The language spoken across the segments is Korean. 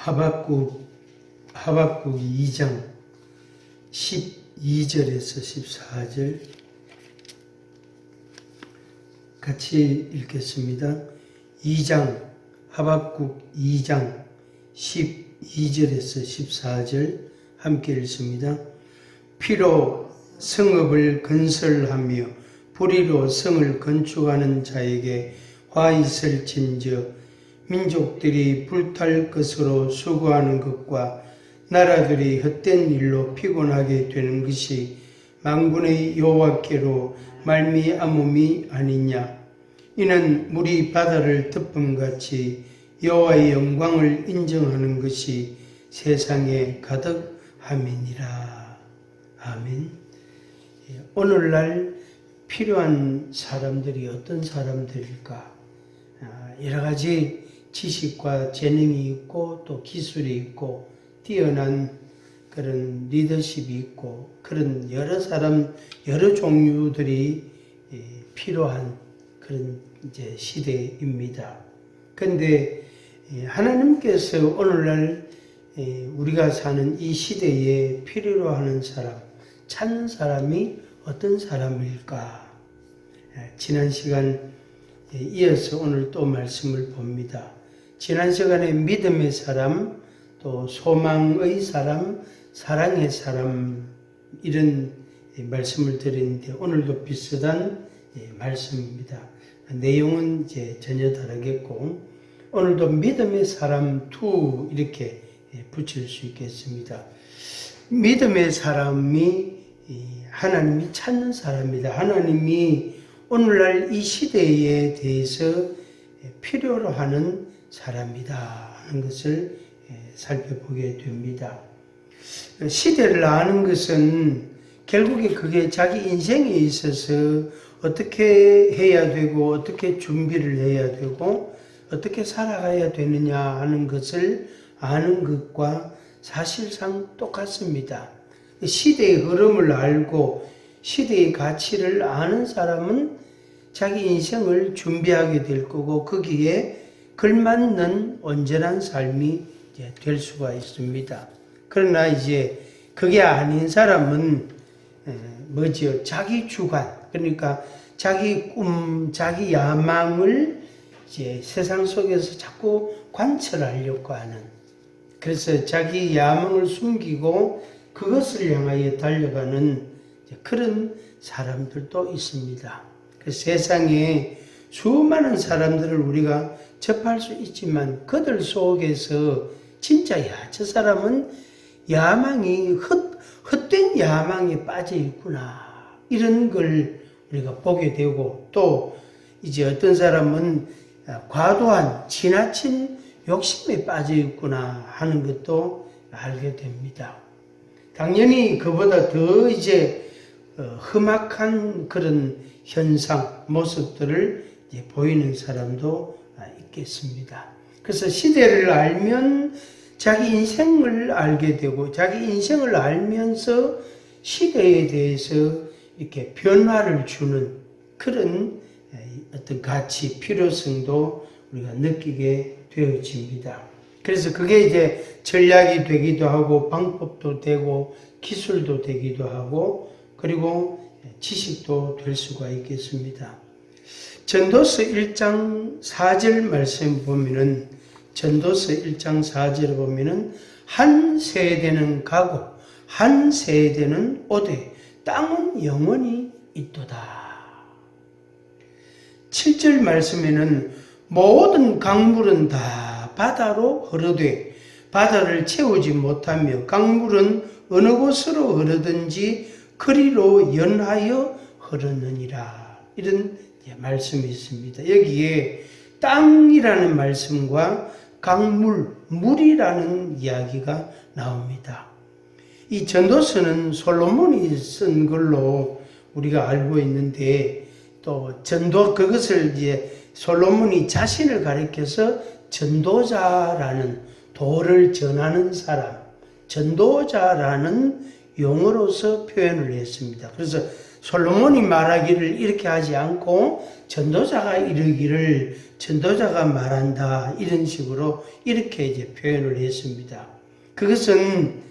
하박국 2장 12절에서 14절 같이 읽겠습니다. 하박국 2장 12절에서 14절 함께 읽습니다. 피로 성읍을 건설하며 불의로 성을 건축하는 자에게 화 있을진저 민족들이 불탈 것으로 수고하는 것과 나라들이 헛된 일로 피곤하게 되는 것이 만군의 여호와께로 말미암음이 아니냐. 이는 물이 바다를 덮음같이 여호와의 영광을 인정하는 것이 세상에 가득함이니라. 아멘. 오늘날 필요한 사람들이 어떤 사람들일까? 여러 가지 지식과 재능이 있고 또 기술이 있고 뛰어난 그런 리더십이 있고 그런 여러 종류들이 필요한 그런 이제 시대입니다. 그런데 하나님께서 오늘날 우리가 사는 이 시대에 필요로 하는 사람, 찾는 사람이 어떤 사람일까? 지난 시간 이어서 오늘 또 말씀을 봅니다. 지난 시간에 믿음의 사람, 또 소망의 사람, 사랑의 사람 이런 말씀을 드렸는데 오늘도 비슷한 말씀입니다. 내용은 이제 전혀 다르겠고 오늘도 믿음의 사람 2 이렇게 붙일 수 있겠습니다. 믿음의 사람이 하나님이 찾는 사람이다. 하나님이 오늘날 이 시대에 대해서 필요로 하는 사람이다 하는 것을 살펴보게 됩니다. 시대를 아는 것은 결국에 그게 자기 인생에 있어서 어떻게 해야 되고 어떻게 준비를 해야 되고 어떻게 살아가야 되느냐 하는 것을 아는 것과 사실상 똑같습니다. 시대의 흐름을 알고 시대의 가치를 아는 사람은 자기 인생을 준비하게 될 거고 거기에 걸맞는 온전한 삶이 될 수가 있습니다. 그러나 이제 그게 아닌 사람은 뭐죠? 자기 주관, 그러니까 자기 꿈, 자기 야망을 이제 세상 속에서 자꾸 관철하려고 하는, 그래서 자기 야망을 숨기고 그것을 향하여 달려가는 그런 사람들도 있습니다. 그래서 세상에 수많은 사람들을 우리가 접할 수 있지만 그들 속에서 진짜 저 사람은 야망이 헛된 야망에 빠져 있구나 이런 걸 우리가 보게 되고 또 이제 어떤 사람은 과도한 지나친 욕심에 빠져 있구나 하는 것도 알게 됩니다. 당연히 그보다 더 이제 험악한 그런 현상, 모습들을 이제 보이는 사람도 있겠습니다. 그래서 시대를 알면 자기 인생을 알게 되고 자기 인생을 알면서 시대에 대해서 이렇게 변화를 주는 그런 어떤 가치, 필요성도 우리가 느끼게 되어집니다. 그래서 그게 이제 전략이 되기도 하고 방법도 되고 기술도 되기도 하고 그리고 지식도 될 수가 있겠습니다. 전도서 1장 4절 말씀 보면은 전도서 1장 4절을 보면은 한 세대는 가고 한 세대는 오되 땅은 영원히 있도다. 7절 말씀에는 모든 강물은 다 바다로 흐르되 바다를 채우지 못하며 강물은 어느 곳으로 흐르든지 그리로 연하여 흐르느니라. 이런 말씀이 있습니다. 여기에 땅이라는 말씀과 강물, 물이라는 이야기가 나옵니다. 이 전도서는 솔로몬이 쓴 걸로 우리가 알고 있는데 또 그것을 이제 솔로몬이 자신을 가리켜서 전도자라는 도를 전하는 사람, 전도자라는 용어로서 표현을 했습니다. 그래서 솔로몬이 말하기를 이렇게 하지 않고 전도자가 이르기를 전도자가 말한다 이런 식으로 이렇게 이제 표현을 했습니다. 그것은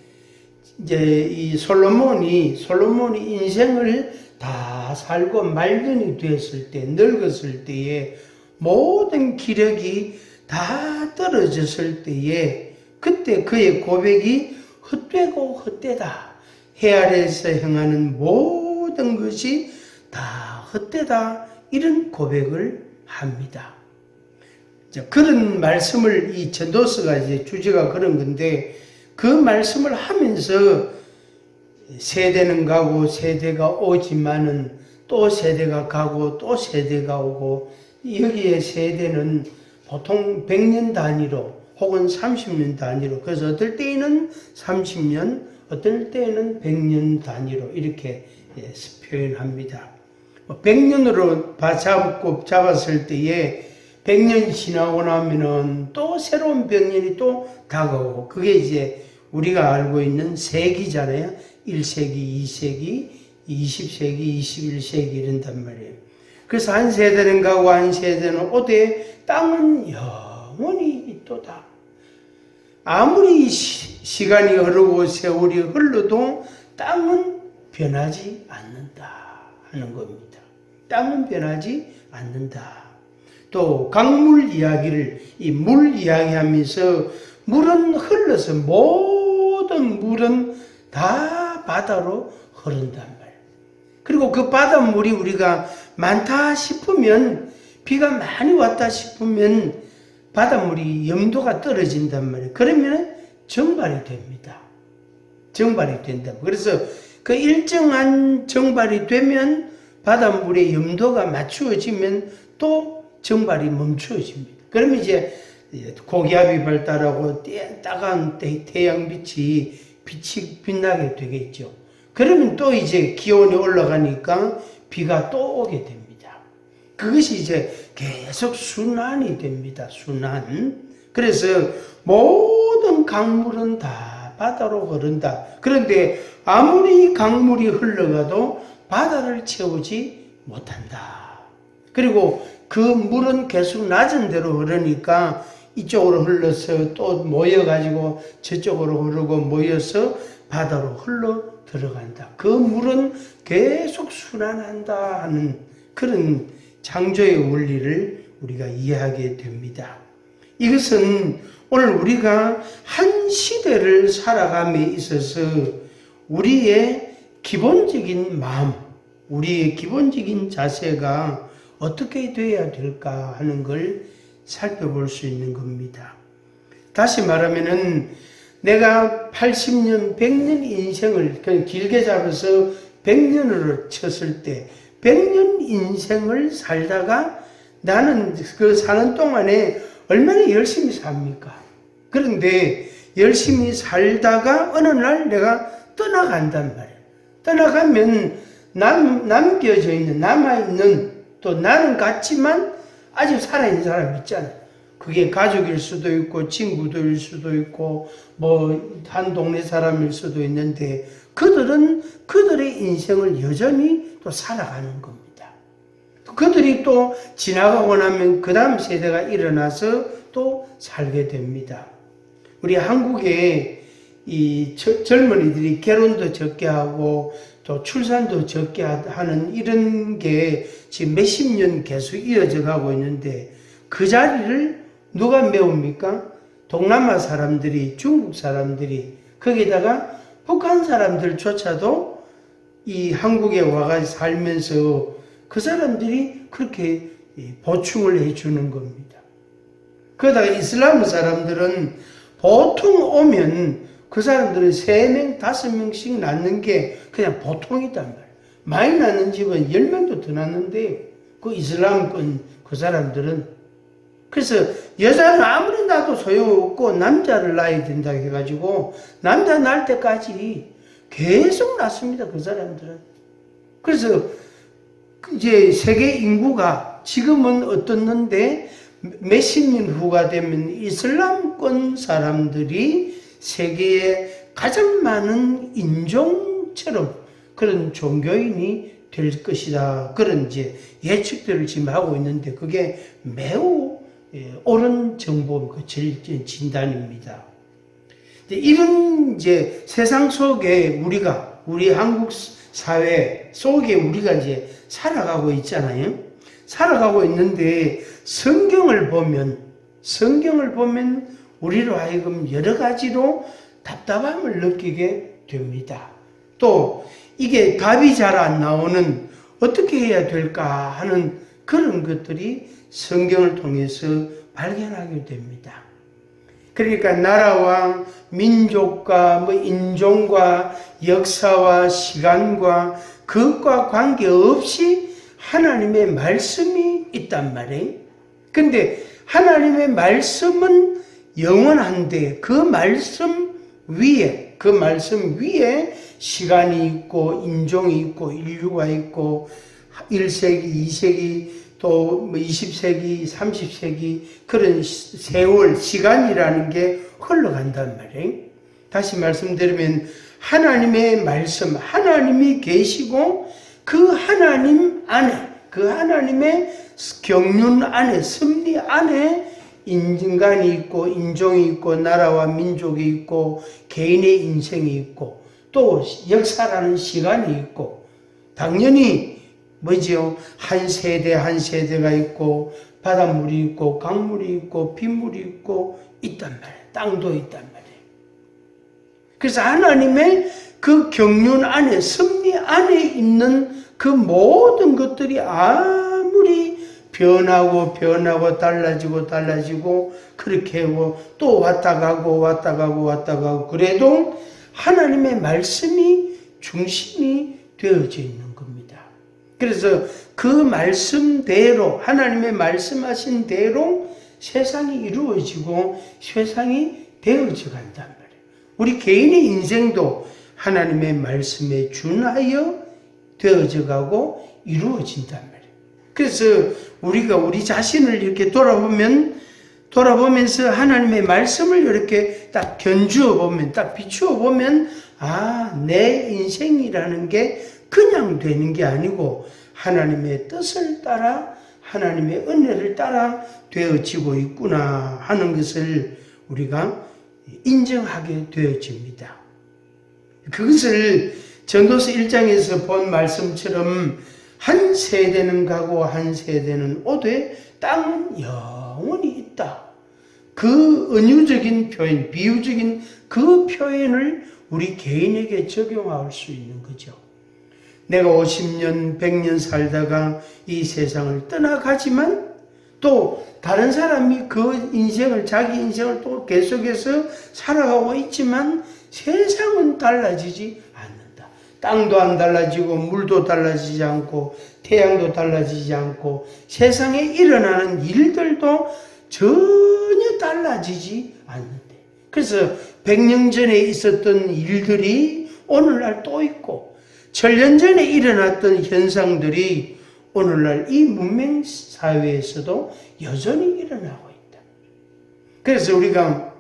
이제 이 솔로몬이 인생을 다 살고 말년이 되었을 때, 늙었을 때에 모든 기력이 다 떨어졌을 때에 그때 그의 고백이 헛되고 헛되다. 해 아래에서 행하는 모든 것이 다 헛되다. 이런 고백을 합니다. 그런 말씀을 이 전도서가 이제 주제가 그런 건데 그 말씀을 하면서 세대는 가고 세대가 오지만은 또 세대가 가고 또 세대가 오고 여기에 세대는 보통 100년 단위로 혹은 30년 단위로 그래서 어떨 때에는 30년 어떨 때에는 100년 단위로 이렇게 표현합니다. 100년으로 잡았을 때에 100년이 지나고 나면은 또 새로운 100년이 또 다가오고 그게 이제 우리가 알고 있는 세기잖아요. 1세기, 2세기, 20세기, 21세기 이런단 말이에요. 그래서 한 세대는 가고 한 세대는 오되 땅은 영원히 있도다. 아무리 시간이 흐르고 세월이 흘러도 땅은 변하지 않는다 하는 겁니다. 땅은 변하지 않는다. 또 강물 이야기를 이 물 이야기하면서 물은 흘러서 모든 물은 다 바다로 흐른단 말이에요. 그리고 그 바닷물이 우리가 많다 싶으면 비가 많이 왔다 싶으면 바닷물이 염도가 떨어진단 말이에요. 그러면 정발이 됩니다. 정발이 된다. 그래서 그 일정한 정발이 되면 바닷물의 염도가 맞추어지면 또 정발이 멈추어집니다. 그러면 이제 고기압이 발달하고 따가운 태양빛이 빛나게 되겠죠. 그러면 또 이제 기온이 올라가니까 비가 또 오게 됩니다. 그것이 이제 계속 순환이 됩니다. 순환. 그래서 모든 강물은 다 바다로 흐른다. 그런데 아무리 강물이 흘러가도 바다를 채우지 못한다. 그리고 그 물은 계속 낮은 데로 흐르니까 이쪽으로 흘러서 또 모여가지고 저쪽으로 흐르고 모여서 바다로 흘러 들어간다. 그 물은 계속 순환한다 하는 그런 창조의 원리를 우리가 이해하게 됩니다. 이것은 오늘 우리가 한 시대를 살아감에 있어서 우리의 기본적인 마음, 우리의 기본적인 자세가 어떻게 되어야 될까 하는 걸 살펴볼 수 있는 겁니다. 다시 말하면은 내가 80년, 100년 인생을 그냥 길게 잡아서 100년으로 쳤을 때 100년 인생을 살다가 나는 그 사는 동안에 얼마나 열심히 삽니까? 그런데 열심히 살다가 어느 날 내가 떠나간단 말이에요. 떠나가면 남겨져 있는, 남아있는 또 나는 같지만 아직 살아있는 사람이 있잖아요. 그게 가족일 수도 있고 친구들일 수도 있고 뭐 한 동네 사람일 수도 있는데 그들은 그들의 인생을 여전히 또 살아가는 겁니다. 그들이 또 지나가고 나면 그 다음 세대가 일어나서 또 살게 됩니다. 우리 한국에 이 젊은이들이 결혼도 적게 하고 또 출산도 적게 하는 이런 게 지금 몇십 년 계속 이어져 가고 있는데 그 자리를 누가 메웁니까? 동남아 사람들이, 중국 사람들이, 거기다가 북한 사람들조차도 이 한국에 와가지고 살면서 그 사람들이 그렇게 보충을 해주는 겁니다. 그러다가 이슬람 사람들은 보통 오면 그 사람들은 3명, 5명씩 낳는 게 그냥 보통이단 말이에요. 많이 낳는 집은 10명도 더 낳는데 그 이슬람권 그 사람들은 그래서 여자는 아무리 낳아도 소용없고 남자를 낳아야 된다 해가지고 남자 낳을 때까지 계속 낳습니다. 그 사람들은. 그래서 이제 세계 인구가 지금은 어떻는데 몇십 년 후가 되면 이슬람권 사람들이 세계에 가장 많은 인종처럼 그런 종교인이 될 것이다. 그런 이제 예측들을 지금 하고 있는데 그게 매우 옳은 정보, 진단입니다. 이런 이제 세상 속에 우리 한국 사회 속에 우리가 이제 살아가고 있잖아요. 살아가고 있는데 성경을 보면 우리로 하여금 여러 가지로 답답함을 느끼게 됩니다. 또 이게 답이 잘 안 나오는 어떻게 해야 될까 하는 그런 것들이 성경을 통해서 발견하게 됩니다. 그러니까 나라와 민족과 인종과 역사와 시간과 그것과 관계없이 하나님의 말씀이 있단 말이에요. 근데 하나님의 말씀은 영원한데 그 말씀 위에 시간이 있고 인종이 있고 인류가 있고 1세기, 2세기 또 20세기, 30세기 그런 세월, 시간이라는 게 흘러간단 말이에요. 다시 말씀드리면 하나님의 말씀, 하나님이 계시고 그 하나님 안에, 그 하나님의 경륜 안에, 섭리 안에 인간이 있고 인종이 있고 나라와 민족이 있고 개인의 인생이 있고 또 역사라는 시간이 있고 당연히 한 세대 한 세대가 있고 바닷물이 있고 강물이 있고 빗물이 있고 있단 말이에요. 땅도 있단 말이에요. 그래서 하나님의 그 경륜 안에 섭리 안에 있는 그 모든 것들이 아무리 변하고 달라지고 그렇게 하고 또 왔다 가고 그래도 하나님의 말씀이 중심이 되어져 있는 겁니다. 그래서 그 말씀대로 하나님의 말씀하신 대로 세상이 이루어지고 세상이 되어져 간단 말이에요. 우리 개인의 인생도 하나님의 말씀에 준하여 되어져 가고 이루어진단 말이에요. 그래서 우리가 우리 자신을 이렇게 돌아보면서 하나님의 말씀을 이렇게 딱 견주어 보면, 딱 비추어 보면, 내 인생이라는 게 그냥 되는 게 아니고 하나님의 뜻을 따라, 하나님의 은혜를 따라 되어지고 있구나 하는 것을 우리가 인정하게 되어집니다. 그것을 전도서 1장에서 본 말씀처럼 한 세대는 가고 한 세대는 오되 땅은 영원히 있다. 그 은유적인 표현, 비유적인 그 표현을 우리 개인에게 적용할 수 있는 거죠. 내가 50년, 100년 살다가 이 세상을 떠나가지만 또 다른 사람이 그 인생을, 자기 인생을 또 계속해서 살아가고 있지만 세상은 달라지지 않는다. 땅도 안 달라지고 물도 달라지지 않고 태양도 달라지지 않고 세상에 일어나는 일들도 전혀 달라지지 않는데. 그래서 100년 전에 있었던 일들이 오늘날 또 있고 천년 전에 일어났던 현상들이 오늘날 이 문명 사회에서도 여전히 일어나고 있다. 그래서 우리가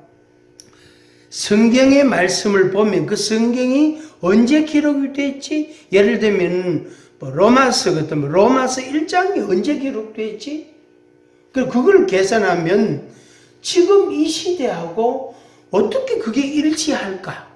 성경의 말씀을 보면 그 성경이 언제 기록이 됐지? 예를 들면 로마서 같으면 로마서 1장이 언제 기록됐지? 그걸 계산하면 지금 이 시대하고 어떻게 그게 일치할까?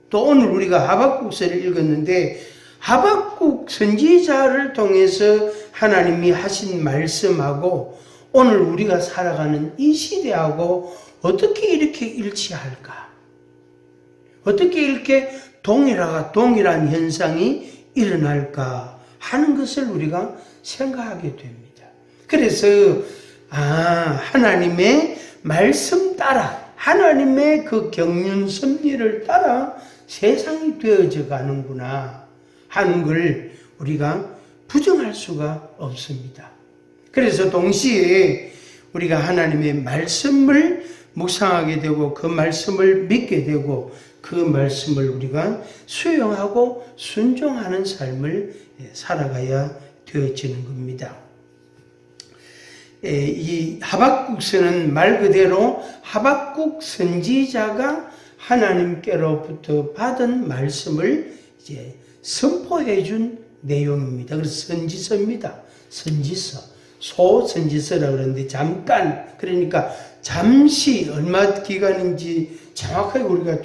또 오늘 우리가 하박국서를 읽었는데 하박국 선지자를 통해서 하나님이 하신 말씀하고 오늘 우리가 살아가는 이 시대하고 어떻게 이렇게 일치할까? 어떻게 이렇게 동일한 현상이 일어날까 하는 것을 우리가 생각하게 됩니다. 그래서 하나님의 말씀 따라 하나님의 그 경륜 섭리를 따라 세상이 되어져 가는구나 하는 걸 우리가 부정할 수가 없습니다. 그래서 동시에 우리가 하나님의 말씀을 묵상하게 되고 그 말씀을 믿게 되고 그 말씀을 우리가 수용하고 순종하는 삶을 살아가야 되어지는 겁니다. 이 하박국서는 말 그대로 하박국 선지자가 하나님께로부터 받은 말씀을 이제 선포해 준 내용입니다. 그래서 선지서입니다. 선지서. 소선지서라고 그러는데 잠깐, 그러니까 잠시 얼마 기간인지 정확하게 우리가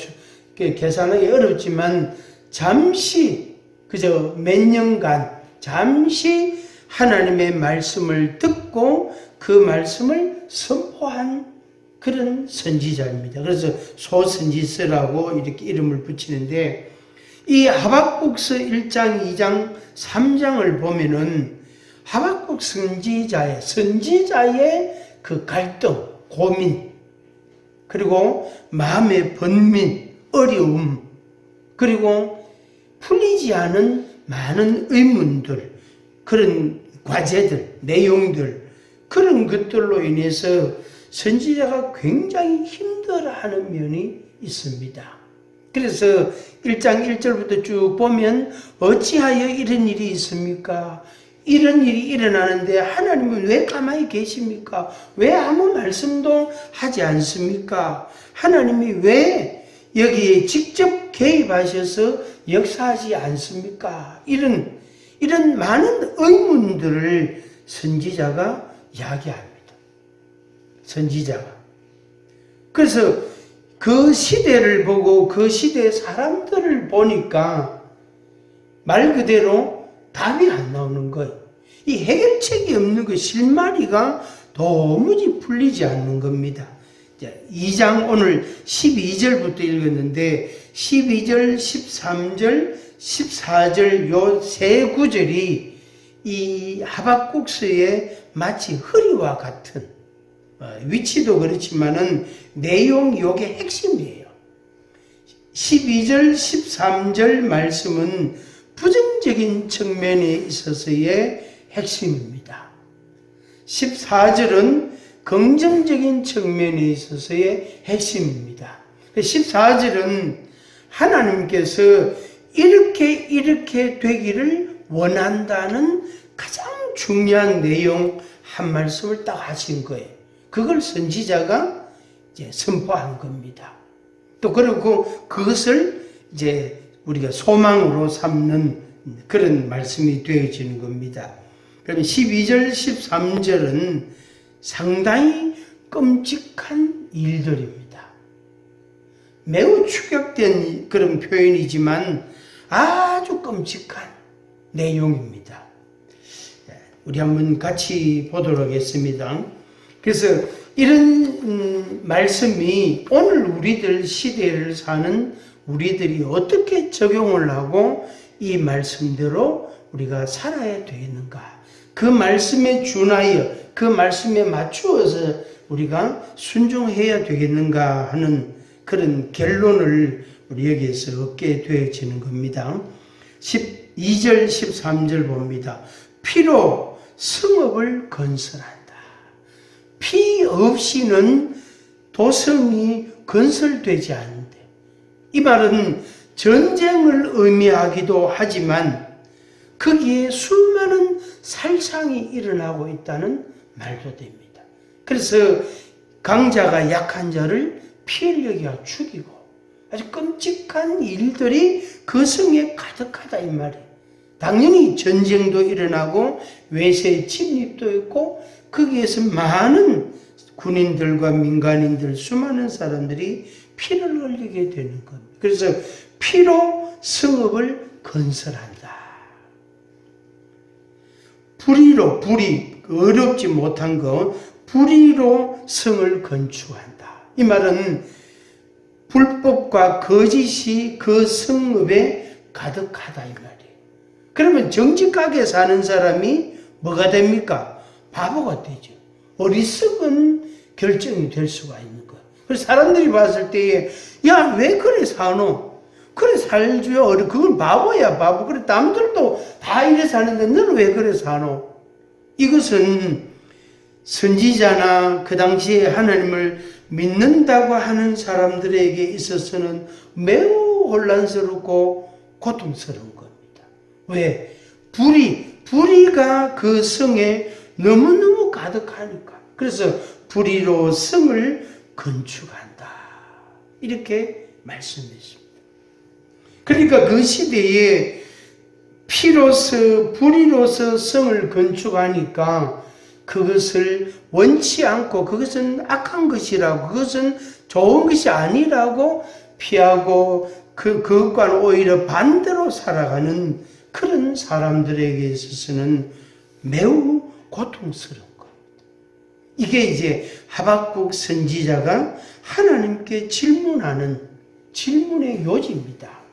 계산하기 어렵지만 잠시 그저 몇 년간 잠시 하나님의 말씀을 듣고 그 말씀을 선포한 그런 선지자입니다. 그래서 소선지서라고 이렇게 이름을 붙이는데, 이 하박국서 1장, 2장, 3장을 보면은 하박국 선지자의 그 갈등, 고민, 그리고 마음의 번민, 어려움, 그리고 풀리지 않은 많은 의문들, 그런 과제들, 내용들, 그런 것들로 인해서 선지자가 굉장히 힘들어하는 면이 있습니다. 그래서 1장 1절부터 쭉 보면 어찌하여 이런 일이 있습니까? 이런 일이 일어나는데 하나님은 왜 가만히 계십니까? 왜 아무 말씀도 하지 않습니까? 하나님이 왜 여기에 직접 개입하셔서 역사하지 않습니까? 이런 많은 의문들을 선지자가 이야기합니다. 선지자가. 그래서 그 시대를 보고 그 시대의 사람들을 보니까 말 그대로 답이 안 나오는 거예요. 이 해결책이 없는 그 실마리가 도무지 풀리지 않는 겁니다. 2장 오늘 12절부터 읽었는데 12절, 13절, 14절 요 세 구절이 이 하박국서의 마치 흐리와 같은 위치도 그렇지만은 내용 요게 핵심이에요. 12절, 13절 말씀은 부정적인 측면에 있어서의 핵심입니다. 14절은 긍정적인 측면에 있어서의 핵심입니다. 14절은 하나님께서 이렇게 되기를 원한다는 가장 중요한 내용 한 말씀을 딱 하신 거예요. 그걸 선지자가 이제 선포한 겁니다. 또 그리고 그것을 이제 우리가 소망으로 삼는 그런 말씀이 되어지는 겁니다. 그러면 12절, 13절은 상당히 끔찍한 일들입니다. 매우 축약된 그런 표현이지만 아주 끔찍한 내용입니다. 우리 한번 같이 보도록 하겠습니다. 그래서 이런 말씀이 오늘 우리들 시대를 사는 우리들이 어떻게 적용을 하고 이 말씀대로 우리가 살아야 되겠는가? 그 말씀에 준하여, 그 말씀에 맞추어서 우리가 순종해야 되겠는가 하는 그런 결론을 우리 여기에서 얻게 되어지는 겁니다. 12절, 13절 봅니다. 피로 성읍을 건설한다. 피 없이는 도성이 건설되지 않는데, 이 말은 전쟁을 의미하기도 하지만 거기에 수많은 살상이 일어나고 있다는 말도 됩니다. 그래서 강자가 약한 자를 피 흘려가 죽이고 아주 끔찍한 일들이 그 성에 가득하다 이 말이에요. 당연히 전쟁도 일어나고 외세 침입도 있고 거기에서 많은 군인들과 민간인들 수많은 사람들이 피를 흘리게 되는 겁니다. 그래서 피로 성읍을 건설한다. 불이 어렵지 못한 거 불의로 성을 건축한다. 이 말은 불법과 거짓이 그 성읍에 가득하다 이 말이에요. 그러면 정직하게 사는 사람이 뭐가 됩니까? 바보가 되죠. 어리석은 결정이 될 수가 있는 거예요. 그래서 사람들이 봤을 때에 야, 왜 그래 사노? 그래 살죠. 그건 바보야 바보. 그래 남들도 다 이래 사는데 너는 왜 그래 사노? 이것은 선지자나 그 당시에 하나님을 믿는다고 하는 사람들에게 있어서는 매우 혼란스럽고 고통스러운 겁니다. 왜? 불의가 그 성에 너무너무 가득하니까. 그래서 불의로 성을 건축한다. 이렇게 말씀했습니다. 그러니까 그 시대에 피로서 불의로서 성을 건축하니까 그것을 원치 않고 그것은 악한 것이라고 그것은 좋은 것이 아니라고 피하고 그것과는 오히려 반대로 살아가는 그런 사람들에게 있어서는 매우 고통스러운 겁니다. 이게 이제 하박국 선지자가 하나님께 질문하는 질문의 요지입니다.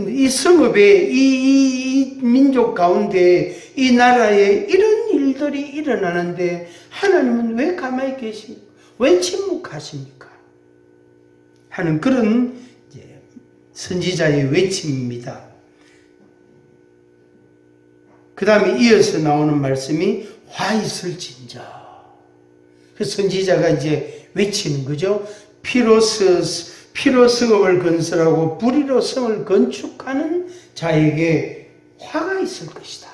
이 성읍에 이 민족 가운데 이 나라에 이런 일들이 일어나는데 하나님은 왜 가만히 계십니까? 왜 침묵하십니까? 하는 그런 선지자의 외침입니다. 그 다음에 이어서 나오는 말씀이 화 있을진저. 그 선지자가 이제 외치는 거죠. 피로 성읍을 건설하고 불의로 성을 건축하는 자에게 화가 있을 것이다.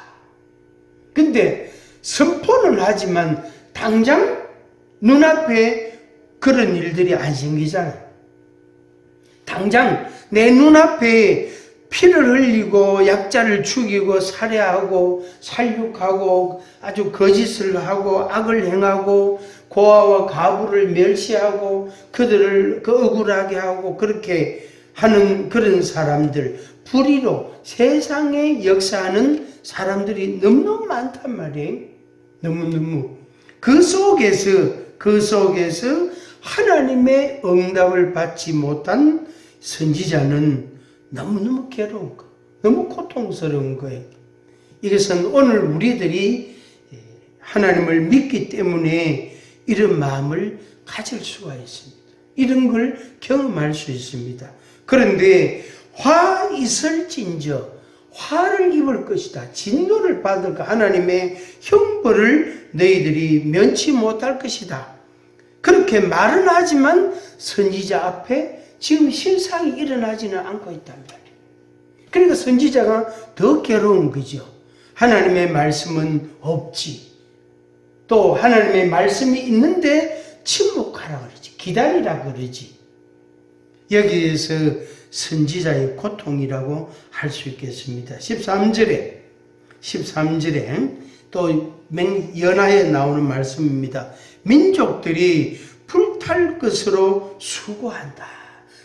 근데 선포는 하지만 당장 눈앞에 그런 일들이 안 생기잖아요. 당장 내 눈앞에 피를 흘리고 약자를 죽이고 살해하고 살육하고 아주 거짓을 하고 악을 행하고 고아와 가부를 멸시하고 그들을 억울하게 하고 그렇게 하는 그런 사람들, 불의로 세상에 역사하는 사람들이 너무너무 많단 말이에요. 너무너무. 그 속에서 하나님의 응답을 받지 못한 선지자는 너무너무 괴로운 거예요. 너무 고통스러운 거예요. 이것은 오늘 우리들이 하나님을 믿기 때문에 이런 마음을 가질 수가 있습니다. 이런 걸 경험할 수 있습니다. 그런데 화 있을진저 화를 입을 것이다. 진노를 받을까 하나님의 형벌을 너희들이 면치 못할 것이다. 그렇게 말은 하지만 선지자 앞에 지금 실상이 일어나지는 않고 있단 말이에요. 그러니까 선지자가 더 괴로운 거죠. 하나님의 말씀은 없지. 또 하나님의 말씀이 있는데 침묵하라 그러지. 기다리라 그러지. 여기에서 선지자의 고통이라고 할 수 있겠습니다. 13절에 또 연하에 나오는 말씀입니다. 민족들이 불탈 것으로 수고한다.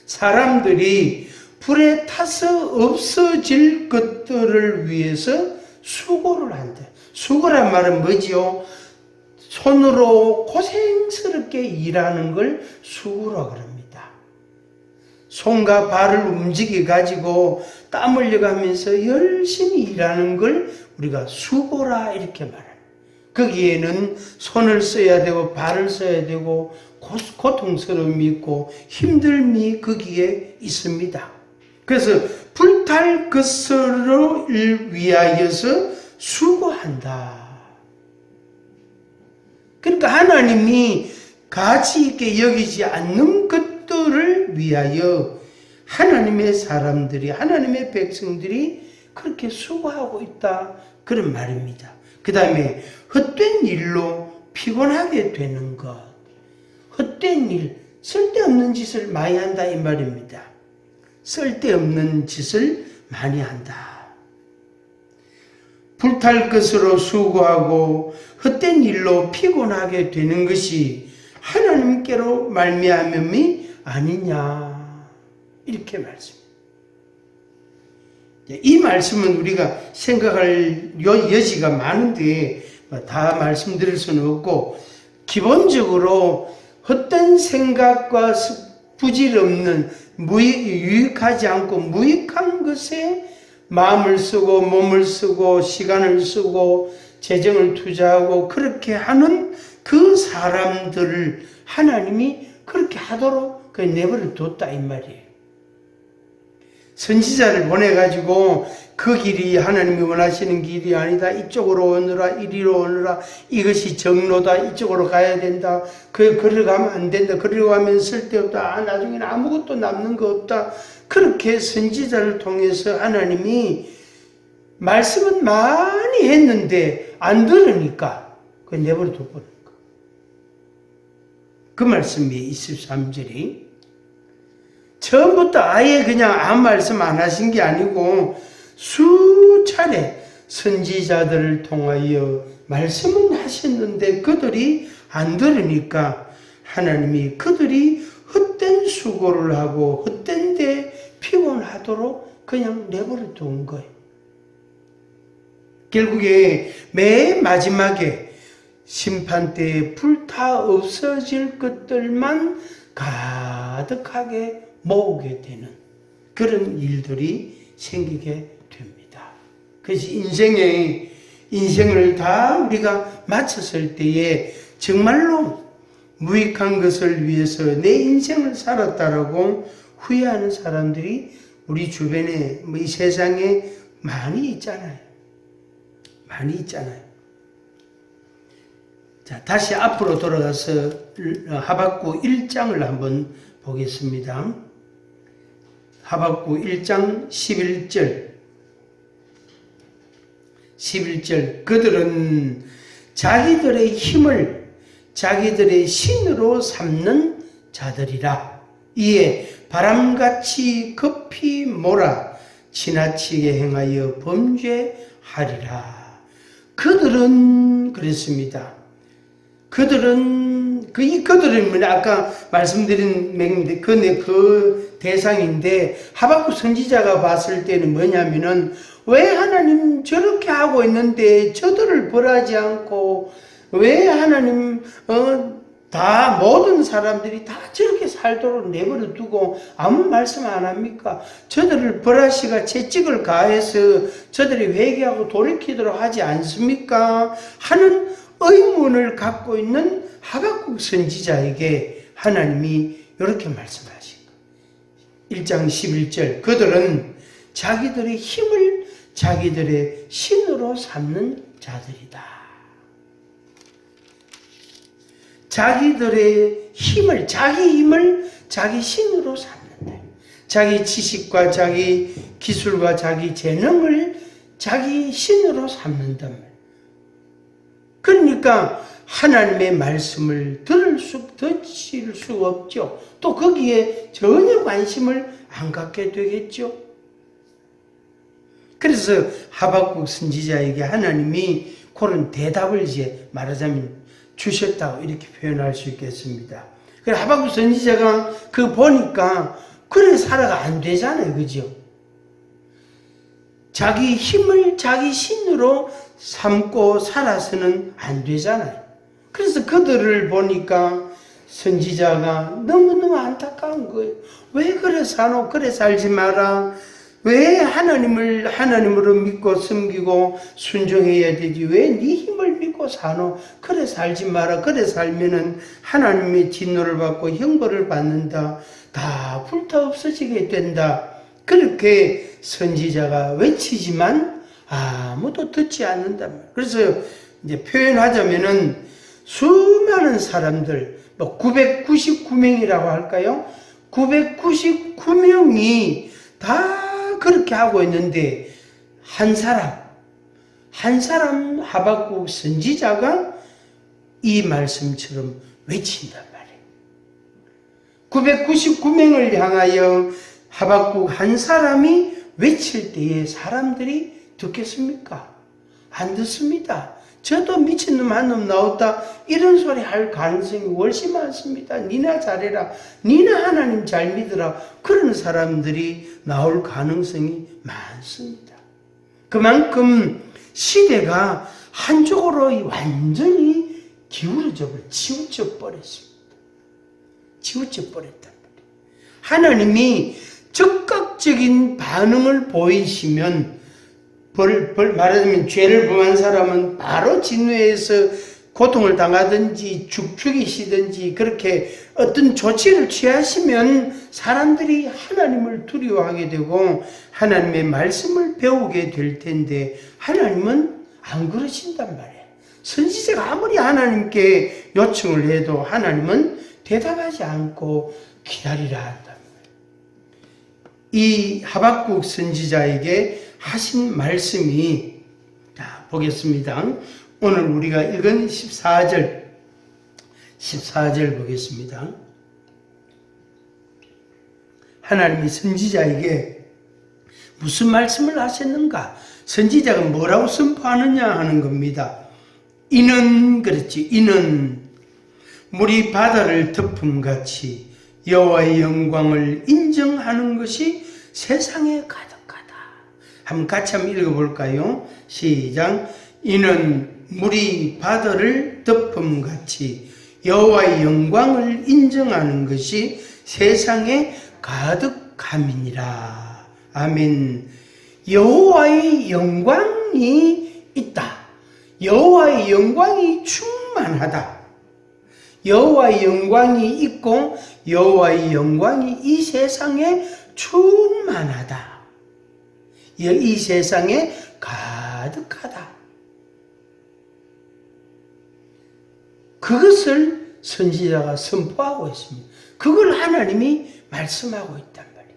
사람들이 불에 타서 없어질 것들을 위해서 수고를 한다. 수고란 말은 뭐지요? 손으로 고생스럽게 일하는 걸 수고라고 합니다. 손과 발을 움직여 가지고 땀 흘려가면서 열심히 일하는 걸 우리가 수고라 이렇게 말합니다. 거기에는 손을 써야 되고 발을 써야 되고 고통스러움이 있고 힘듦이 거기에 있습니다. 그래서 불탈 것을 위하여서 수고한다. 그러니까 하나님이 가치 있게 여기지 않는 것들을 위하여 하나님의 사람들이, 하나님의 백성들이 그렇게 수고하고 있다. 그런 말입니다. 그 다음에 헛된 일로 피곤하게 되는 것. 헛된 일, 쓸데없는 짓을 많이 한다 이 말입니다. 쓸데없는 짓을 많이 한다. 불탈 것으로 수고하고 헛된 일로 피곤하게 되는 것이 하나님께로 말미암음이 아니냐 이렇게 말씀입니다. 이 말씀은 우리가 생각할 여지가 많은데 다 말씀드릴 수는 없고 기본적으로 헛된 생각과 부질없는 유익하지 않고 무익한 것에 마음을 쓰고 몸을 쓰고 시간을 쓰고 재정을 투자하고 그렇게 하는 그 사람들을 하나님이 그렇게 하도록 내버려 뒀다 이 말이에요. 선지자를 보내가지고 그 길이 하나님이 원하시는 길이 아니다. 이쪽으로 오느라 이리로 오느라 이것이 정로다. 이쪽으로 가야 된다. 그리로 가면 안 된다. 그리로 가면 쓸데없다. 나중에는 아무것도 남는 거 없다. 그렇게 선지자를 통해서 하나님이 말씀은 많이 했는데 안 들으니까 내버려 둬버린 거. 그 말씀이 23절이 처음부터 아예 그냥 아무 말씀 안 하신 게 아니고 수차례 선지자들을 통하여 말씀은 하셨는데 그들이 안 들으니까 하나님이 그들이 헛된 수고를 하고 헛된 데 피곤하도록 그냥 내버려 둔 거예요. 결국에 맨 마지막에 심판 때에 불타 없어질 것들만 가득하게 모으게 되는 그런 일들이 생기게 됩니다. 그래서 인생을 다 우리가 마쳤을 때에 정말로 무익한 것을 위해서 내 인생을 살았다라고 후회하는 사람들이 우리 주변에 이 세상에 많이 있잖아요. 많이 있잖아요. 자, 다시 앞으로 돌아가서 하박국 1장을 한번 보겠습니다. 하박국 1장 11절 그들은 자기들의 힘을 자기들의 신으로 삼는 자들이라. 이에 바람같이 급히 몰아 지나치게 행하여 범죄하리라. 그들은 그랬습니다. 그들은 아까 말씀드린 맥인데 그 대상인데 하박국 선지자가 봤을 때는 뭐냐면은 왜 하나님 저렇게 하고 있는데 저들을 벌하지 않고 왜 하나님 다 모든 사람들이 다 저렇게 살도록 내버려 두고 아무 말씀 안 합니까? 저들을 벌하시가 채찍을 가해서 저들이 회개하고 돌이키도록 하지 않습니까? 하는 의문을 갖고 있는 하박국 선지자에게 하나님이 이렇게 말씀하신 거예요. 1장 11절 그들은 자기들의 힘을 자기들의 신으로 삼는 자들이다. 자기들의 힘을 자기 신으로 삼는다. 자기 지식과 자기 기술과 자기 재능을 자기 신으로 삼는단 말이에요. 그러니까 하나님의 말씀을 듣질 수가 없죠. 또 거기에 전혀 관심을 안 갖게 되겠죠. 그래서 하박국 선지자에게 하나님이 그런 대답을 이제 말하자면 주셨다고 이렇게 표현할 수 있겠습니다. 그래서 하박국 선지자가 그거 보니까 그래 살아가 안 되잖아요. 그죠? 자기 힘을 자기 신으로 삼고 살아서는 안 되잖아요. 그래서 그들을 보니까 선지자가 너무너무 안타까운 거예요. 왜 그래 사노? 그래 살지 마라. 왜 하나님으로 믿고 섬기고 순종해야 되지? 왜 네 힘을 믿고 사노? 그래 살지 마라. 그래 살면은 하나님의 진노를 받고 형벌을 받는다. 다 불타 없어지게 된다. 그렇게 선지자가 외치지만 아무도 듣지 않는단 말이에요. 그래서 이제 표현하자면은 수많은 사람들, 999명이라고 할까요? 999명이 다 그렇게 하고 있는데 한 사람 하박국 선지자가 이 말씀처럼 외친단 말이에요. 999명을 향하여 하박국 한 사람이 외칠 때에 사람들이 듣겠습니까? 안 듣습니다. 저도 미친놈 한 놈 나왔다 이런 소리 할 가능성이 훨씬 많습니다. 니나 잘해라. 니나 하나님 잘 믿으라. 그런 사람들이 나올 가능성이 많습니다. 그만큼 시대가 한쪽으로 완전히 치우쳐 버렸습니다. 치우쳐 버렸단 말이에요. 하나님이 적극적인 반응을 보이시면 말하자면 죄를 범한 사람은 바로 진노해서 고통을 당하든지 죽이시든지 그렇게 어떤 조치를 취하시면 사람들이 하나님을 두려워하게 되고 하나님의 말씀을 배우게 될 텐데 하나님은 안 그러신단 말이에요. 선지자가 아무리 하나님께 요청을 해도 하나님은 대답하지 않고 기다리라 한단 말이에요. 이 하박국 선지자에게 하신 말씀이 자 보겠습니다. 오늘 우리가 읽은 14절 보겠습니다. 하나님이 선지자에게 무슨 말씀을 하셨는가? 선지자가 뭐라고 선포하느냐 하는 겁니다. 이는 그렇지. 이는 물이 바다를 덮음같이 여호와의 영광을 인정하는 것이 세상에 가득하다. 한번 같이 한번 읽어볼까요? 시작. 이는 물이 바다를 덮음같이 여호와의 영광을 인정하는 것이 세상에 가득함이니라. 아멘. 여호와의 영광이 있다. 여호와의 영광이 충만하다. 여호와의 영광이 있고 여호와의 영광이 이 세상에 충만하다. 이 세상에 가득하다. 그것을 선지자가 선포하고 있습니다. 그걸 하나님이 말씀하고 있단 말이에요.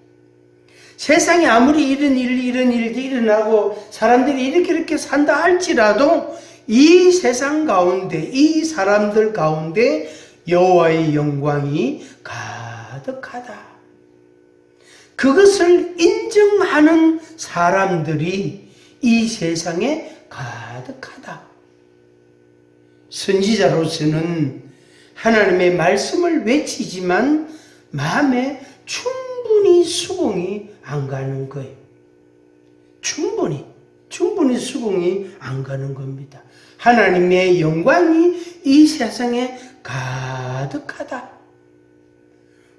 세상에 아무리 이런 일들이 일어나고 사람들이 이렇게 산다 할지라도 이 세상 가운데, 이 사람들 가운데 여호와의 영광이 가득하다. 그것을 인정하는 사람들이 이 세상에 가득하다. 선지자로서는 하나님의 말씀을 외치지만 마음에 충분히 수긍이 안 가는 거예요. 충분히 수긍이 안 가는 겁니다. 하나님의 영광이 이 세상에 가득하다.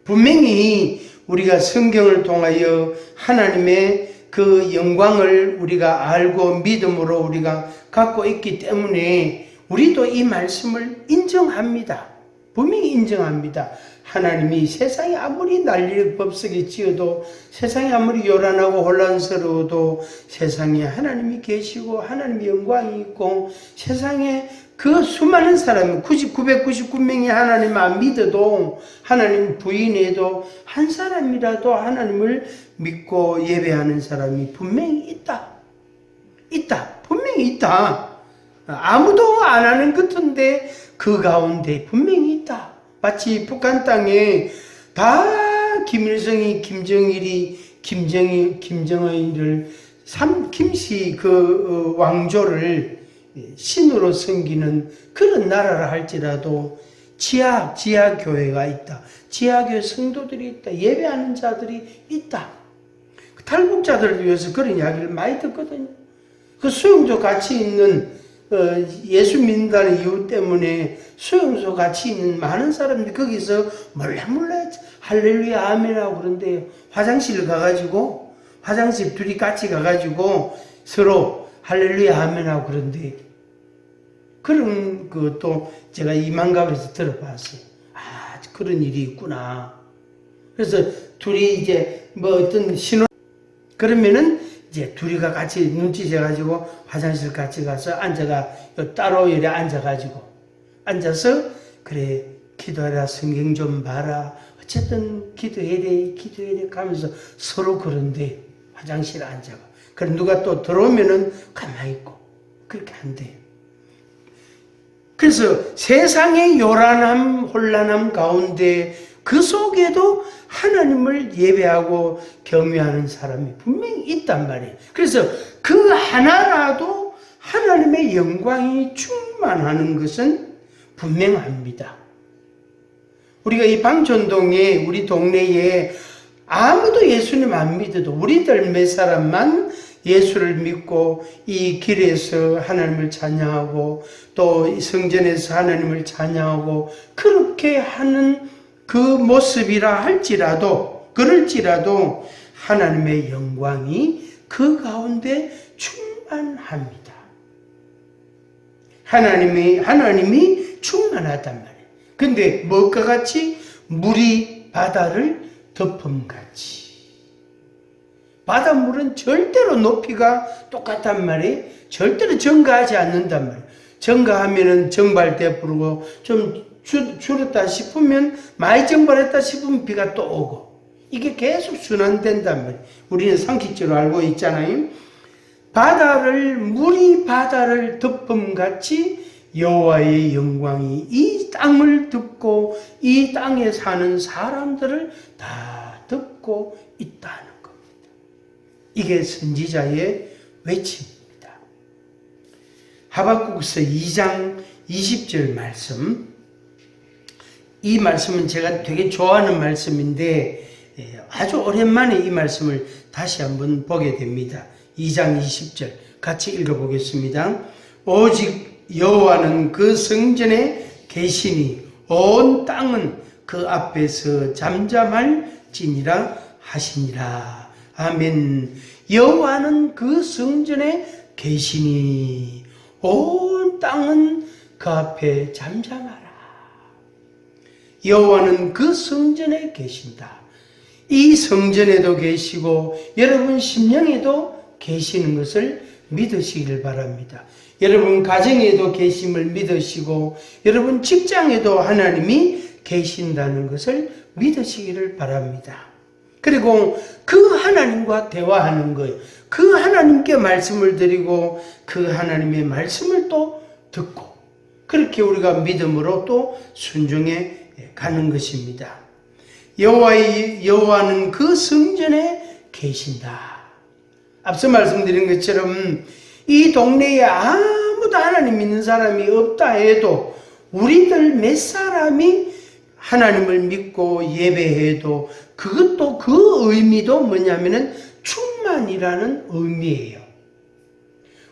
분명히 우리가 성경을 통하여 하나님의 그 영광을 우리가 알고 믿음으로 우리가 갖고 있기 때문에 우리도 이 말씀을 인정합니다. 분명히 인정합니다. 하나님이 세상이 아무리 난리 법석이 지어도, 세상이 아무리 요란하고 혼란스러워도 세상에 하나님이 계시고 하나님의 영광이 있고, 세상에 그 수많은 사람 999명이 하나님 안 믿어도, 하나님 부인해도 한 사람이라도 하나님을 믿고 예배하는 사람이 분명히 있다. 분명히 있다. 아무도 안 하는 것 같은데 그 가운데 분명히 있다. 마치 북한 땅에 다 김일성이, 김정일이, 김정은이를 김씨 그 왕조를 신으로 섬기는 그런 나라라 할지라도 지하 교회가 있다. 지하교회 성도들이 있다. 예배하는 자들이 있다. 탈북자들을 위해서 그런 이야기를 많이 듣거든요. 그 수용소 같이 있는 예수 믿는다는 이유 때문에 수용소 같이 있는 많은 사람들이 거기서 몰래 할렐루야 아멘하고 그런데 화장실 둘이 같이 가가지고 서로 할렐루야 아멘하고 그런데 그런 것도 제가 이만갑에서 들어봤어요. 아, 그런 일이 있구나. 그래서 둘이 이제 뭐 어떤 신호 그러면은 이제 둘이가 같이 눈치채가지고 화장실 같이 가서 따로 이래 앉아서 그래 기도하라 성경 좀 봐라 어쨌든 기도해야 돼 하면서 서로 그런데 화장실에 앉아가 그래 누가 또 들어오면은 가만히 있고 그렇게 한대요. 그래서 세상의 요란함 혼란함 가운데 그 속에도 하나님을 예배하고 경외하는 사람이 분명히 있단 말이에요. 그래서 그 하나라도 하나님의 영광이 충만하는 것은 분명합니다. 우리가 이 방촌동에 우리 동네에 아무도 예수님 안 믿어도 우리들 몇 사람만 예수를 믿고 이 길에서 하나님을 찬양하고 또 성전에서 하나님을 찬양하고 그렇게 하는 그 모습이라 그럴지라도 하나님의 영광이 그 가운데 충만합니다. 하나님이 충만하단 말이에요. 근데 뭐가 같이? 물이 바다를 덮음같이. 바닷물은 절대로 높이가 똑같단 말이에요. 절대로 증가하지 않는단 말이에요. 증가하면은 정발대 부르고 좀 줄었다 싶으면 많이 증발했다 싶으면 비가 또 오고 이게 계속 순환된단 말이에요. 우리는 상식적으로 알고 있잖아요. 물이 바다를 덮음같이 여호와의 영광이 이 땅을 덮고 이 땅에 사는 사람들을 다 덮고 있다는 겁니다. 이게 선지자의 외침입니다. 하박국서 2장 20절 말씀, 이 말씀은 제가 되게 좋아하는 말씀인데 아주 오랜만에 이 말씀을 다시 한번 보게 됩니다. 2장 20절 같이 읽어보겠습니다. 오직 여호와는 그 성전에 계시니 온 땅은 그 앞에서 잠잠할지니라 하시니라. 아멘. 여호와는 그 성전에 계시니 온 땅은 그 앞에 잠잠하라. 여호와는 그 성전에 계신다. 이 성전에도 계시고 여러분 심령에도 계시는 것을 믿으시길 바랍니다. 여러분 가정에도 계심을 믿으시고 여러분 직장에도 하나님이 계신다는 것을 믿으시기를 바랍니다. 그리고 그 하나님과 대화하는 것, 그 하나님께 말씀을 드리고 그 하나님의 말씀을 또 듣고 그렇게 우리가 믿음으로 또 순종해 가는 것입니다. 여호와는 그 성전에 계신다. 앞서 말씀드린 것처럼 이 동네에 아무도 하나님 믿는 사람이 없다 해도 우리들 몇 사람이 하나님을 믿고 예배해도 그것도 그 의미도 뭐냐면은 충만이라는 의미예요.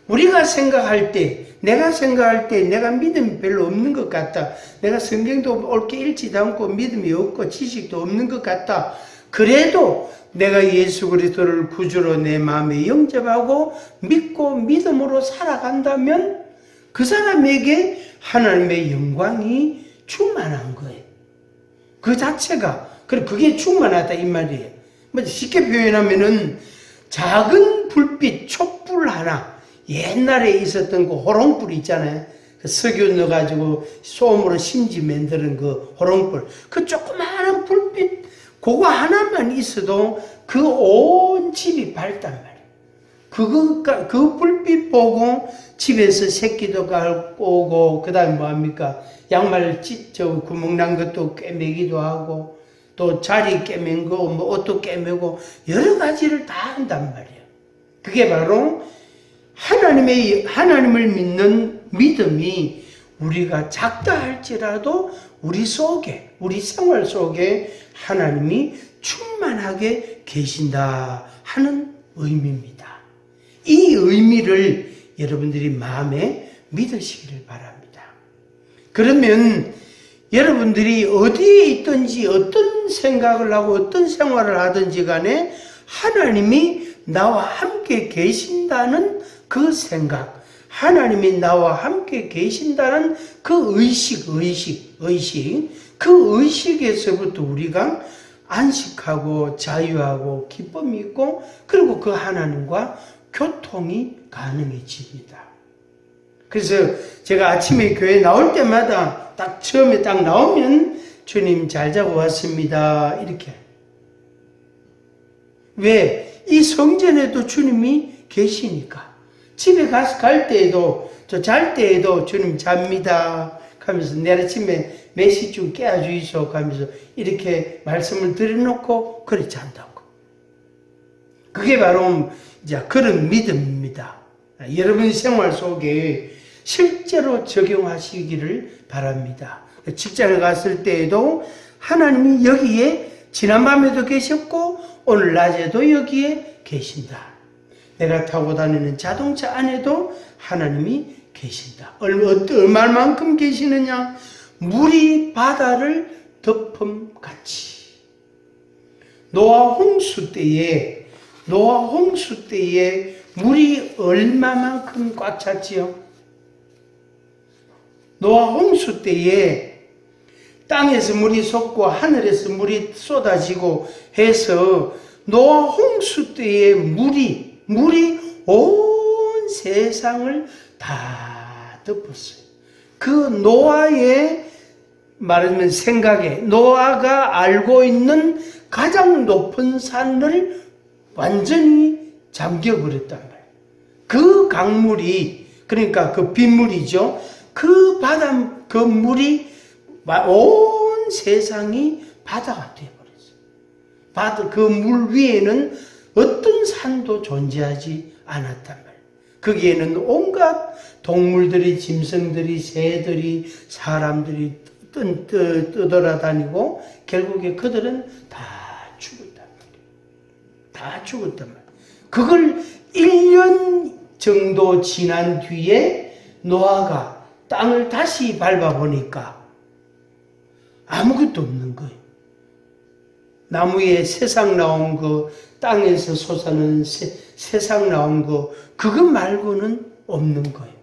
우리가 생각할 때, 내가 생각할 때 내가 믿음이 별로 없는 것 같다. 내가 성경도 옳게 읽지도 않고 믿음이 없고 지식도 없는 것 같다. 그래도 내가 예수 그리스도를 구주로 내 마음에 영접하고 믿고 믿음으로 살아간다면 그 사람에게 하나님의 영광이 충만한 거예요. 그 자체가, 그게 충만하다 이 말이에요. 쉽게 표현하면은 작은 불빛, 촛불 하나, 옛날에 있었던 그 호롱불 있잖아요. 그 석유 넣어가지고 솜으로 심지 만드는 그 호롱불. 그 조그마한 불빛, 그거 하나만 있어도 그 온 집이 밝단 말이에요. 그 불빛 보고 집에서 새끼도 갈고, 그 다음에 뭐합니까? 양말 구멍 난 것도 꿰매기도 하고, 또 자리 꿰맨 거, 옷도 꿰매고, 여러 가지를 다 한단 말이에요. 그게 바로 하나님을 믿는 믿음이 우리가 작다 할지라도 우리 속에, 우리 생활 속에 하나님이 충만하게 계신다 하는 의미입니다. 이 의미를 여러분들이 마음에 믿으시기를 바랍니다. 그러면 여러분들이 어디에 있든지 어떤 생각을 하고 어떤 생활을 하든지 간에 하나님이 나와 함께 계신다는 그 생각, 하나님이 나와 함께 계신다는 그 의식, 그 의식에서부터 우리가 안식하고 자유하고 기쁨이 있고 그리고 그 하나님과 교통이 가능해집니다. 그래서 제가 아침에 교회 나올 때마다 처음에 나오면 주님 잘 자고 왔습니다. 이렇게. 왜? 이 성전에도 주님이 계시니까. 집에 갈 때에도, 잘 때에도 주님 잡니다. 하면서 내일 아침에 몇 시쯤 깨워주이소. 하면서 이렇게 말씀을 드려놓고 그래 잔다고. 그게 바로 이제 그런 믿음입니다. 여러분 생활 속에 실제로 적용하시기를 바랍니다. 직장에 갔을 때에도 하나님이 여기에 지난밤에도 계셨고 오늘 낮에도 여기에 계신다. 내가 타고 다니는 자동차 안에도 하나님이 계신다. 얼마만큼 계시느냐? 물이 바다를 덮음같이. 노아 홍수 때에 물이 얼마만큼 꽉 찼지요? 노아 홍수 때에 땅에서 물이 솟고 하늘에서 물이 쏟아지고 해서 노아 홍수 때에 물이 온 세상을 다 덮었어요. 그 노아의 말하면 생각에 노아가 알고 있는 가장 높은 산을 완전히 잠겨버렸단 말이에요. 그 강물이 그러니까 그 빗물이죠. 그 물이 온 세상이 바다가 되어버렸어요. 그 물 위에는 어떤 산도 존재하지 않았단 말이에요. 거기에는 온갖 동물들이, 짐승들이, 새들이, 사람들이 떠돌아다니고 결국에 그들은 다 죽었단 말이에요. 다 죽었단 말이에요. 그걸 1년 정도 지난 뒤에 노아가 땅을 다시 밟아보니까 아무것도 없는 거예요. 나무에 새싹 나온 거, 땅에서 솟아는 새싹 나온 거, 그것 말고는 없는 거예요.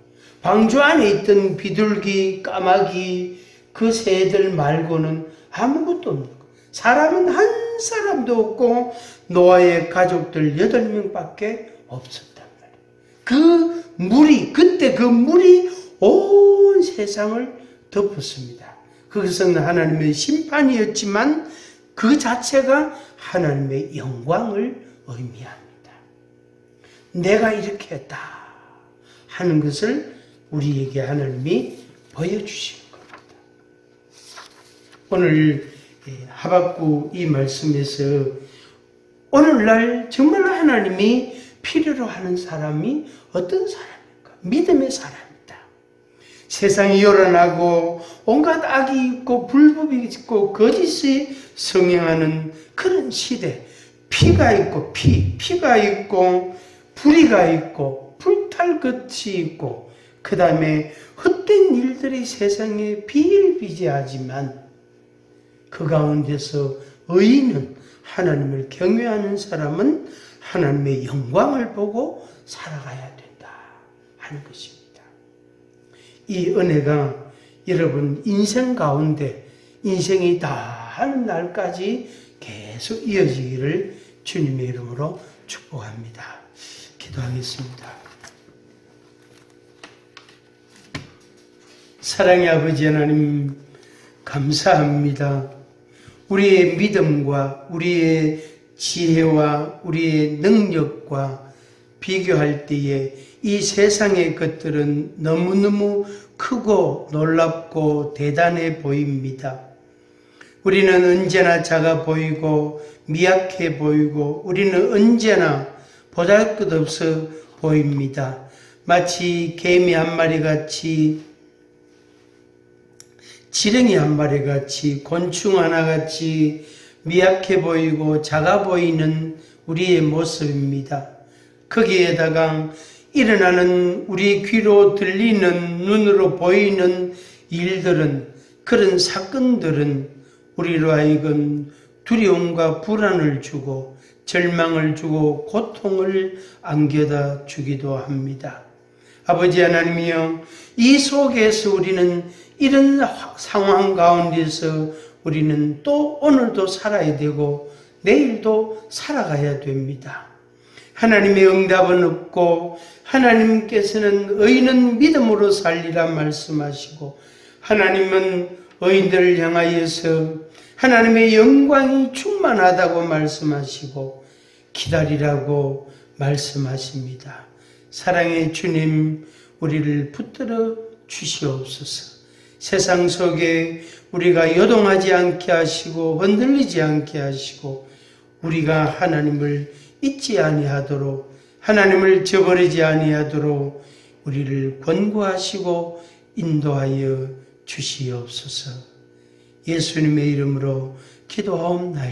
방주 안에 있던 비둘기, 까마귀, 그 새들 말고는 아무것도 없는 거예요. 사람은 한 사람도 없고 노아의 가족들 8명밖에 없었단 말이에요. 그 물이, 그때 그 물이 온 세상을 덮었습니다. 그것은 하나님의 심판이었지만 그 자체가 하나님의 영광을 의미합니다. 내가 이렇게 했다 하는 것을 우리에게 하나님이 보여주신 겁니다. 오늘 하박국 이 말씀에서 오늘날 정말 하나님이 필요로 하는 사람이 어떤 사람입니까? 믿음의 사람입니다. 세상이 요란하고 온갖 악이 있고 불법이 있고 거짓이 성행하는 그런 시대, 피가 있고 피가 있고 불의가 있고 불탈 것이 있고 그 다음에 헛된 일들이 세상에 비일비재하지만 그 가운데서 의인은 하나님을 경외하는 사람은 하나님의 영광을 보고 살아가야 된다 하는 것입니다. 이 은혜가 여러분 인생 가운데 인생이 다 하는 날까지 계속 이어지기를 주님의 이름으로 축복합니다. 기도하겠습니다. 사랑의 아버지 하나님 감사합니다. 우리의 믿음과 우리의 지혜와 우리의 능력과 비교할 때에 이 세상의 것들은 너무너무 크고 놀랍고 대단해 보입니다. 우리는 언제나 작아 보이고 미약해 보이고 우리는 언제나 보잘것없어 보입니다. 마치 개미 한 마리 같이, 지렁이 한 마리 같이, 곤충 하나 같이 미약해 보이고 작아 보이는 우리의 모습입니다. 거기에다가 일어나는 우리 귀로 들리는 눈으로 보이는 일들은, 그런 사건들은 우리로 하여금 두려움과 불안을 주고 절망을 주고 고통을 안겨다 주기도 합니다. 아버지 하나님이여, 이 속에서 우리는 이런 상황 가운데서 우리는 또 오늘도 살아야 되고 내일도 살아가야 됩니다. 하나님의 응답은 없고 하나님께서는 의인은 믿음으로 살리라 말씀하시고 하나님은 의인들을 향하여서 하나님의 영광이 충만하다고 말씀하시고 기다리라고 말씀하십니다. 사랑의 주님, 우리를 붙들어 주시옵소서. 세상 속에 우리가 요동하지 않게 하시고 흔들리지 않게 하시고 우리가 하나님을 잊지 아니하도록, 하나님을 저버리지 아니하도록 우리를 권고하시고 인도하여 주시옵소서. 예수님의 이름으로 기도하옵나이다.